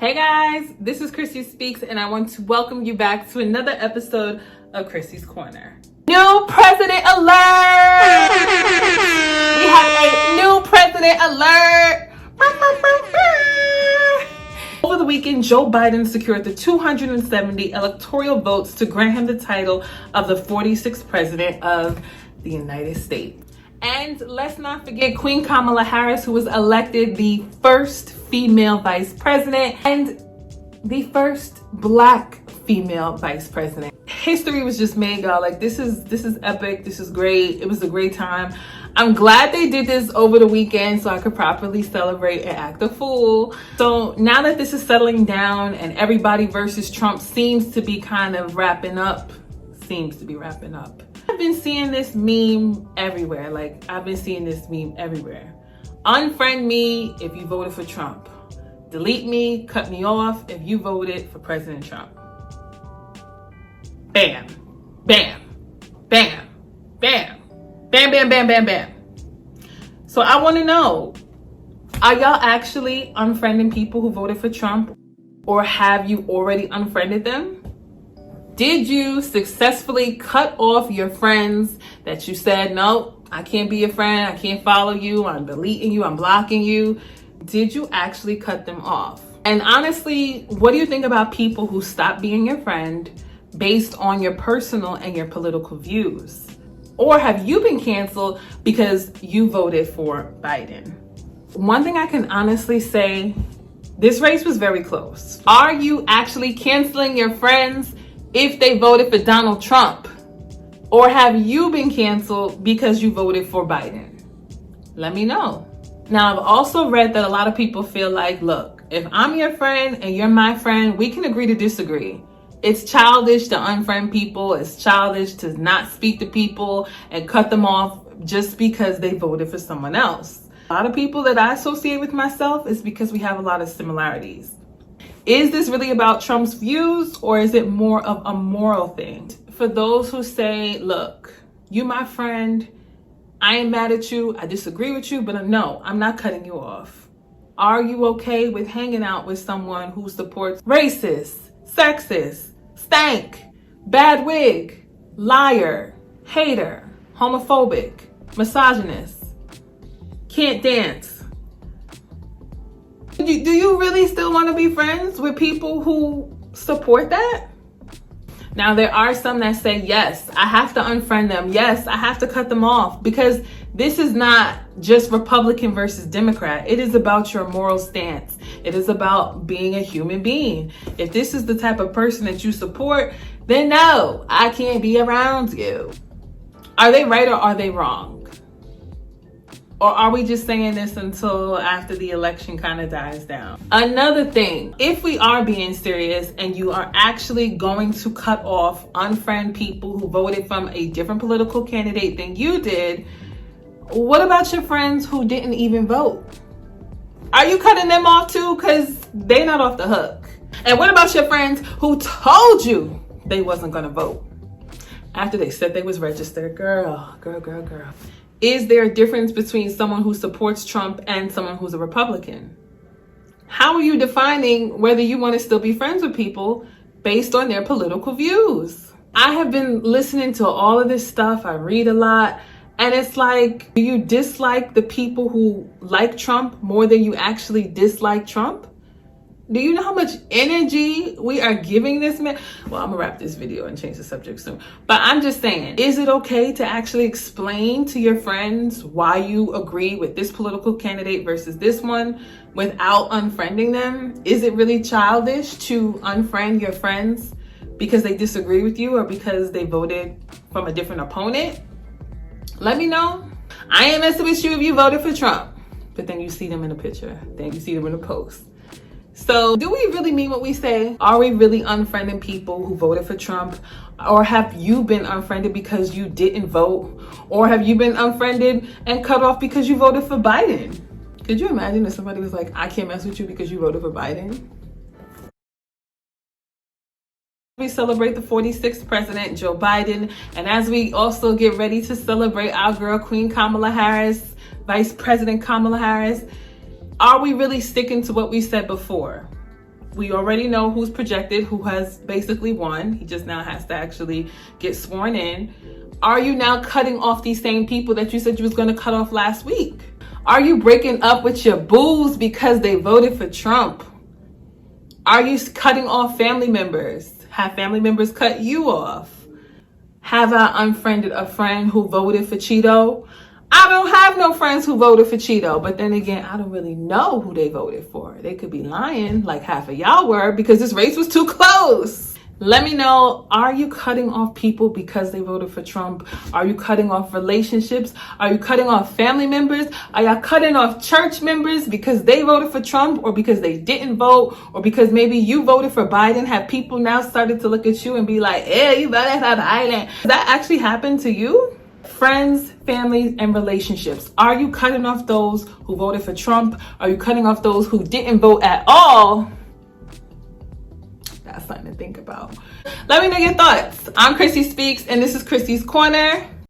Hey guys, this is Chrissy Speaks, and I want to welcome you back to another episode of Chrissy's Corner. New president alert! We have a new president alert! Over the weekend, Joe Biden secured the 270 electoral votes to grant him the title of the 46th president of the United States. And let's not forget Queen Kamala Harris, who was elected the first female vice president and the first Black female vice president. History was just made, y'all. Like, this is epic. This is great. It was a great time. I'm glad they did this over the weekend so I could properly celebrate and act a fool. So now that this is settling down and everybody versus Trump seems to be kind of wrapping up. I've been seeing this meme everywhere. Unfriend me if you voted for Trump. Delete me, cut me off if you voted for President Trump. Bam, bam, bam, bam, bam, bam, bam, bam, bam. So I want to know, are y'all actually unfriending people who voted for Trump, or have you already unfriended them? Did you successfully cut off your friends that you said, no, I can't be your friend, I can't follow you, I'm deleting you, I'm blocking you? Did you actually cut them off? And honestly, what do you think about people who stop being your friend based on your personal and your political views? Or have you been canceled because you voted for Biden? One thing I can honestly say, this race was very close. Are you actually canceling your friends if they voted for Donald Trump? Or have you been canceled because you voted for Biden? Let me know. Now, I've also read that a lot of people feel like, look, if I'm your friend and you're my friend, we can agree to disagree. It's childish to unfriend people. It's childish to not speak to people and cut them off just because they voted for someone else. A lot of people that I associate with myself is because we have a lot of similarities. Is this really about Trump's views, or is it more of a moral thing? For those who say, look, you my friend, I ain't mad at you, I disagree with you, but no, I'm not cutting you off. Are you okay with hanging out with someone who supports racist, sexist, stank, bad wig, liar, hater, homophobic, misogynist, can't dance? Do you really still want to be friends with people who support that? Now, there are some that say, yes, I have to unfriend them. Yes, I have to cut them off, because this is not just Republican versus Democrat. It is about your moral stance. It is about being a human being. If this is the type of person that you support, then no, I can't be around you. Are they right or are they wrong? Or are we just saying this until after the election kind of dies down? Another thing, if we are being serious and you are actually going to cut off, unfriend people who voted from a different political candidate than you did, what about your friends who didn't even vote? Are you cutting them off too? Because they're not off the hook. And what about your friends who told you they wasn't going to vote after they said they was registered? Girl. Is there a difference between someone who supports Trump and someone who's a Republican? How are you defining whether you want to still be friends with people based on their political views? I have been listening to all of this stuff. I read a lot. And it's like, do you dislike the people who like Trump more than you actually dislike Trump? Do you know how much energy we are giving this man? Well, I'm gonna wrap this video and change the subject soon. But I'm just saying, is it okay to actually explain to your friends why you agree with this political candidate versus this one without unfriending them? Is it really childish to unfriend your friends because they disagree with you or because they voted from a different opponent? Let me know. I ain't messing with you if you voted for Trump, but then you see them in a picture, then you see them in a post. So do we really mean what we say? Are we really unfriending people who voted for Trump? Or have you been unfriended because you didn't vote? Or have you been unfriended and cut off because you voted for Biden? Could you imagine if somebody was like, I can't mess with you because you voted for Biden? We celebrate the 46th president, Joe Biden. And as we also get ready to celebrate our girl, Queen Kamala Harris, Vice President Kamala Harris, are we really sticking to what we said before? We already know who's projected, who has basically won. He just now has to actually get sworn in. Are you now cutting off these same people that you said you was going to cut off last week? Are you breaking up with your boos because they voted for Trump? Are you cutting off family members? Have family members cut you off? Have I unfriended a friend who voted for Cheeto? I don't have no friends who voted for Cheeto, but then again, I don't really know who they voted for. They could be lying like half of y'all were because this race was too close. Let me know, are you cutting off people because they voted for Trump? Are you cutting off relationships? Are you cutting off family members? Are y'all cutting off church members because they voted for Trump or because they didn't vote or because maybe you voted for Biden? Have people now started to look at you and be like, hey, you voted for Biden? Does that actually happen to you? Friends, families, and relationships. Are you cutting off those who voted for Trump? Are you cutting off those who didn't vote at all? That's something to think about. Let me know your thoughts. I'm Chrissy Speaks, and this is Chrissy's Corner.